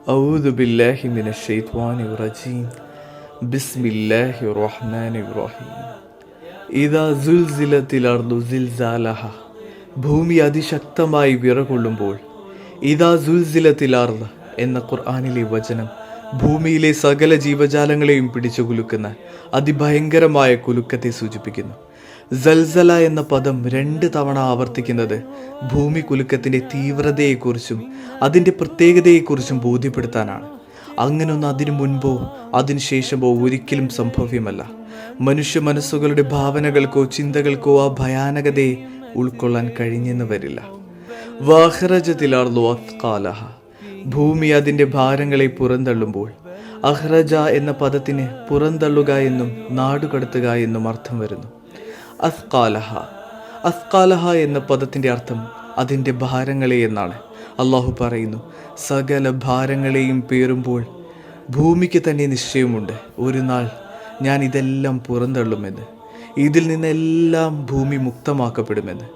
أعوذ بالله من الشيطان الرجيم بسم الله الرحمن الرحيم إذا زلزلت الأرض زلزالها ഭൂമി അതിശക്തമായി വിറകൊള്ളുമ്പോൾ ഇദാ സുൽസിലത്തിൽ അർദ് എന്ന ഖുർആനിലെ വചനം ഭൂമിയിലെ സകല ജീവജാലങ്ങളെയും പിടിച്ചു കുലുക്കുന്ന അതിഭയങ്കരമായ കുലുക്കത്തെ സൂചിപ്പിക്കുന്നു. സൽസല എന്ന പദം 2 തവണ ആവർത്തിക്കുന്നത് ഭൂമി കുലുക്കത്തിൻ്റെ തീവ്രതയെക്കുറിച്ചും അതിൻ്റെ പ്രത്യേകതയെക്കുറിച്ചും ബോധ്യപ്പെടുത്താനാണ്. അങ്ങനൊന്നും അതിനു മുൻപോ അതിനുശേഷമോ ഒരിക്കലും സംഭവ്യമല്ല. മനുഷ്യ മനസ്സുകളുടെ ഭാവനകൾക്കോ ചിന്തകൾക്കോ ആ ഭയാനകതയെ ഉൾക്കൊള്ളാൻ കഴിഞ്ഞെന്ന് വരില്ല. വഅഖ്റജത്തിൽ-അർളു അത്ഖാലഹ, ഭൂമി അതിൻ്റെ ഭാരങ്ങളെ പുറന്തള്ളുമ്പോൾ. അഖ്റജ എന്ന പദത്തിന് പുറന്തള്ളുക എന്നും നാടുകടത്തുക എന്നും അർത്ഥം വരുന്നു. അത്ഖാലഹ അത്ഖാലഹ എന്ന പദത്തിൻ്റെ അർത്ഥം അതിൻ്റെ ഭാരങ്ങളെ എന്നാണ്. അള്ളാഹു പറയുന്നു, സകല ഭാരങ്ങളെയും പേറുമ്പോൾ ഭൂമിക്ക് തന്നെ നിശ്ചയമുണ്ട്, ഒരു നാൾ ഞാൻ ഇതെല്ലാം പുറന്തള്ളുമെന്ന്. ഇതിൽ നിന്നെല്ലാം ഭൂമി മുക്തമാക്കപ്പെടുമെന്ന്.